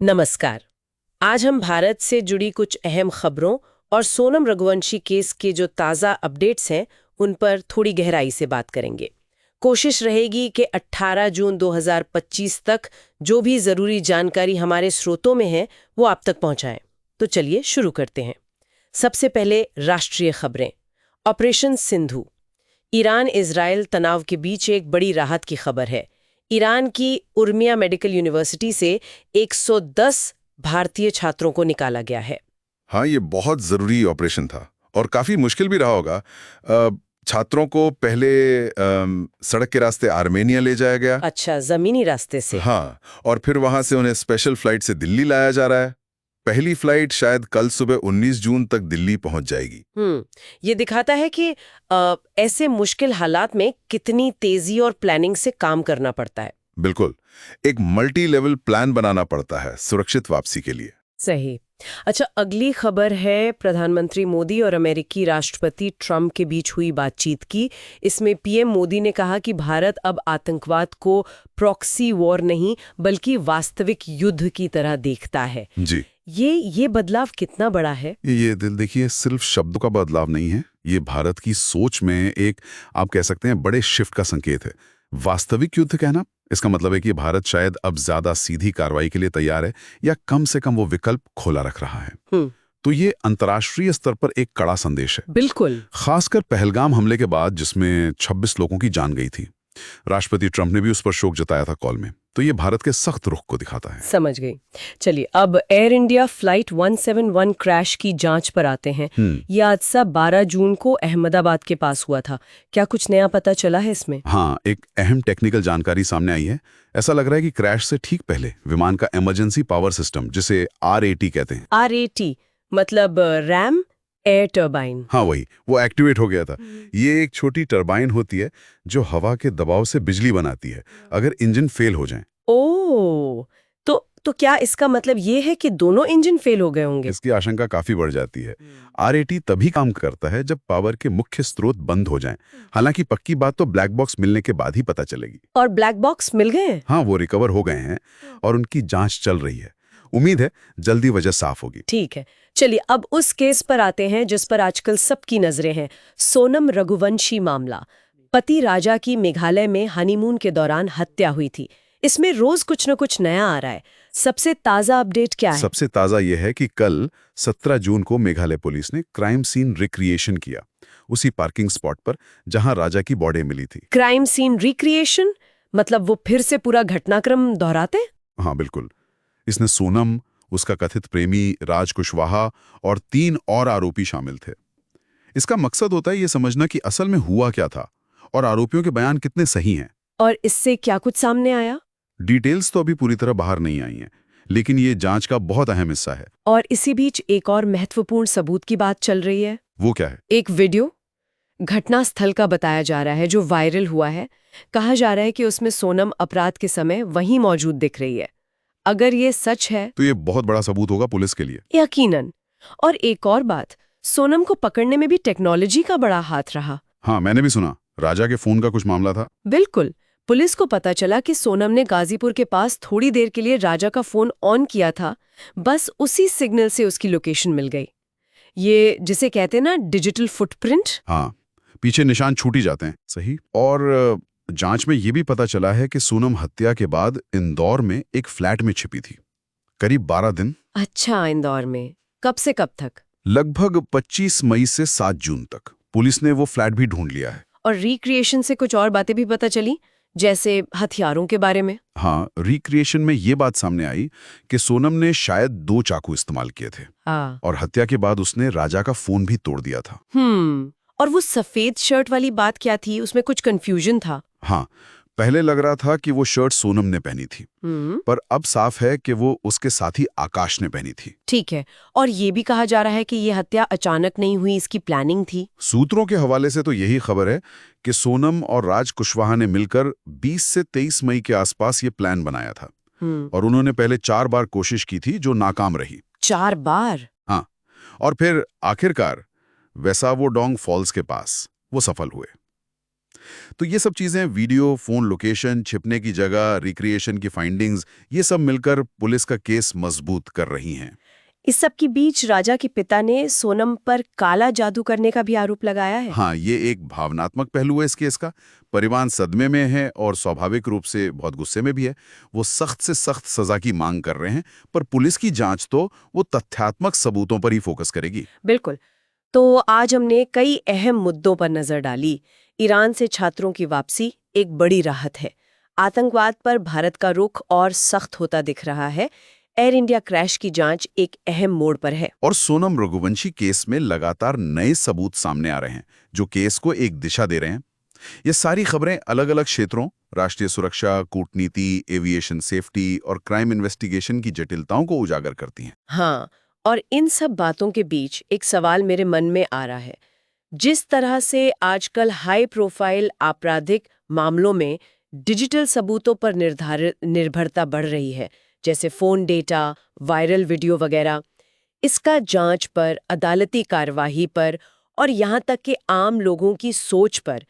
नमस्कार। आज हम भारत से जुड़ी कुछ अहम खबरों और सोनम रघुवंशी केस के जो ताज़ा अपडेट्स हैं उन पर थोड़ी गहराई से बात करेंगे। कोशिश रहेगी कि 18 जून 2025 तक जो भी ज़रूरी जानकारी हमारे स्रोतों में है वो आप तक पहुंचाएं। तो चलिए शुरू करते हैं। सबसे पहले राष्ट्रीय खबरें। ऑपरेशन सिंधु। ईरान इजराइल तनाव के बीच एक बड़ी राहत की खबर है। ईरान की उर्मिया मेडिकल यूनिवर्सिटी से 110 भारतीय छात्रों को निकाला गया है। हाँ, ये बहुत जरूरी ऑपरेशन था और काफी मुश्किल भी रहा होगा। छात्रों को पहले सड़क के रास्ते आर्मेनिया ले जाया गया। अच्छा, जमीनी रास्ते से। हाँ, और फिर वहां से उन्हें स्पेशल फ्लाइट से दिल्ली लाया जा रहा है। पहली फ्लाइट शायद कल सुबह 19 जून तक दिल्ली पहुंच जाएगी। ये दिखाता है कि ऐसे मुश्किल हालात में कितनी तेजी और प्लानिंग से काम करना पड़ता है। बिल्कुल, एक मल्टी लेवल प्लान बनाना पड़ता है सुरक्षित वापसी के लिए। सही। अच्छा, अगली खबर है प्रधानमंत्री मोदी और अमेरिकी राष्ट्रपति ट्रंप के बीच हुई बातचीत की। इसमें पीएम मोदी ने कहा कि भारत अब आतंकवाद को प्रॉक्सी वॉर नहीं बल्कि वास्तविक युद्ध की तरह देखता है। जी, ये बदलाव कितना बड़ा है? ये दिल देखिए, सिर्फ शब्दों का बदलाव नहीं है, ये भारत की सोच में एक, आप कह सकते हैं, बड़े शिफ्ट का संकेत है। वास्तविक युद्ध कहना, इसका मतलब है कि भारत शायद अब ज्यादा सीधी कार्रवाई के लिए तैयार है, या कम से कम वो विकल्प खोला रख रहा है। तो ये अंतर्राष्ट्रीय स्तर पर एक कड़ा संदेश है। बिल्कुल। खासकर पहलगाम हमले के बाद, जिसमें 26 लोगों की जान गई थी। राष्ट्रपति ट्रंप ने भी उस पर शोक जताया था कॉल में। तो ये भारत के सख्त रुख को दिखाता है। समझ गई। चलिए, अब एयर इंडिया फ्लाइट 171 क्रैश की जांच पर आते हैं। ये हादसा 12 जून को अहमदाबाद के पास हुआ था। क्या कुछ नया पता चला है इसमें? हाँ, एक अहम टेक्निकल जानकारी सामने आई है। ऐसा लग रहा है कि क्रैश से ठीक पहले विमान का इमरजेंसी पावर सिस्टम, जिसे RAT कहते हैं। RAT मतलब रैम एयर टर्बाइन। हाँ, वही, वो एक्टिवेट हो गया था। ये एक छोटी टरबाइन होती है जो हवा के दबाव से बिजली बनाती है अगर इंजन फेल हो जाए। ओह, तो क्या इसका मतलब ये है कि दोनों इंजन फेल हो गए होंगे? इसकी आशंका काफी बढ़ जाती है। RAT तभी काम करता है जब पावर के मुख्य स्रोत बंद हो जाएं। हालांकि पक्की बात तो ब्लैक बॉक्स मिलने के बाद ही पता चलेगी। और ब्लैक बॉक्स मिल गए हैं? हाँ, वो रिकवर हो गए हैं और उनकी जांच चल रही है। उम्मीद है जल्दी वजह साफ होगी। ठीक है। चलिए, अब उस केस पर आते हैं जिस पर आजकल सबकी नजरें हैं। सोनम रघुवंशी मामला। पति राजा की मेघालय में हनीमून के दौरान हत्या हुई थी। इसमें रोज कुछ न कुछ नया आ रहा है। सबसे ताजा अपडेट क्या है? सबसे ताजा यह है कि कल 17 जून को मेघालय पुलिस ने क्राइम सीन रिक्रिएशन किया, उसी पार्किंग स्पॉट पर जहां राजा की बॉडी मिली थी। क्राइम सीन रिक्रिएशन मतलब वो फिर से पूरा घटनाक्रम दोहराते? हाँ, बिल्कुल। इसमें सोनम, उसका कथित प्रेमी राज कुशवाहा और 3 और आरोपी शामिल थे। इसका मकसद होता है ये समझना कि असल में हुआ क्या था और आरोपियों के बयान कितने सही हैं। और इससे क्या कुछ सामने आया? डिटेल्स तो अभी पूरी तरह बाहर नहीं आई हैं, लेकिन ये जांच का बहुत अहम हिस्सा है। और इसी बीच एक और महत्वपूर्ण सबूत की बात चल रही है। वो क्या है? एक वीडियो घटना स्थल का बताया जा रहा है जो वायरल हुआ है। कहा जा रहा है कि उसमें सोनम अपराध के समय वहीं मौजूद दिख रही है। अगर ये सच है तो ये बहुत बड़ा सबूत होगा पुलिस के लिए। यकीनन। और एक और बात, सोनम को पकड़ने में भी टेक्नोलॉजी का बड़ा हाथ रहा। हाँ, मैंने भी सुना राजा के फोन का कुछ मामला था। बिल्कुल। पुलिस को पता चला कि सोनम ने गाजीपुर के पास थोड़ी देर के लिए राजा का फोन ऑन किया था। बस उसी सिग्नल से उसकी लोकेशन मिल गई। ये जिसे कहते हैं ना डिजिटल फुटप्रिंट। हाँ, पीछे निशान छूट ही जाते हैं। सही। और जांच में ये भी पता चला है कि सोनम हत्या के बाद इंदौर में एक फ्लैट में छिपी थी करीब 12 दिन। अच्छा, इंदौर में कब से कब तक? लगभग 25 मई से 7 जून तक पुलिस ने वो फ्लैट भी ढूंढ लिया है। और रिक्रिएशन से कुछ और बातें भी पता चली, जैसे हथियारों के बारे में। हाँ, रिक्रिएशन में ये बात सामने आई कि सोनम ने शायद 2 चाकू इस्तेमाल किए थे। और हत्या के बाद उसने राजा का फोन भी तोड़ दिया था। और वो सफेद शर्ट वाली बात क्या थी? उसमें कुछ कंफ्यूजन था। हाँ, पहले लग रहा था कि वो शर्ट सोनम ने पहनी थी, पर अब साफ है कि वो उसके साथी आकाश ने पहनी थी। ठीक है। और ये भी कहा जा रहा है कि ये हत्या अचानक नहीं हुई, इसकी प्लानिंग थी। सूत्रों के हवाले से तो यही खबर है कि सोनम और राज कुशवाहा ने मिलकर 20 से 23 मई के आसपास ये प्लान बनाया था। और उन्होंने पहले 4 बार कोशिश की थी जो नाकाम रही। 4 बार? हाँ, और फिर आखिरकार वेसावोडोंग फॉल्स के पास वो सफल हुए। तो ये सब चीजें, वीडियो, फोन लोकेशन, छिपने की जगह, रिक्रिएशन की फाइंडिंग्स, ये सब मिलकर पुलिस का केस मजबूत कर रही हैं। इस सब के बीच राजा के पिता ने सोनम पर काला जादू करने का भी आरोप लगाया है। हाँ, ये एक भावनात्मक पहलू है इस केस का। परिवार सदमे में है और स्वाभाविक रूप से बहुत गुस्से में भी है। वो सख्त से सख्त सजा की मांग कर रहे हैं, पर पुलिस की जांच तो वो तथ्यात्मक सबूतों पर ही फोकस करेगी। बिल्कुल। तो आज हमने कई अहम मुद्दों पर नजर डाली। ईरान से छात्रों की वापसी एक बड़ी राहत है। आतंकवाद पर भारत का रुख और सख्त होता दिख रहा है। एयर इंडिया क्रैश की जांच एक अहम मोड़ पर है। और सोनम रघुवंशी केस में लगातार नए सबूत सामने आ रहे हैं, जो केस को एक दिशा दे रहे हैं। ये सारी खबरें अलग-अलग क्षेत्रों, राष्ट्रीय सुरक्षा, कूटनीति, एविएशन सेफ्टी और क्राइम इन्वेस्टिगेशन की जटिलताओं को उजागर करती हैं। हाँ, और इन सब बातों के बीच एक सवाल मेरे मन में आ रहा है। जिस तरह से आजकल हाई प्रोफाइल आपराधिक मामलों में डिजिटल सबूतों पर निर्भरता बढ़ रही है, जैसे फोन डेटा, वायरल वीडियो वगैरह, इसका जांच पर, अदालती कार्यवाही पर और यहाँ तक कि आम लोगों की सोच पर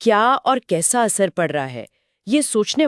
क्या और कैसा असर पड़ रहा है, ये सोचने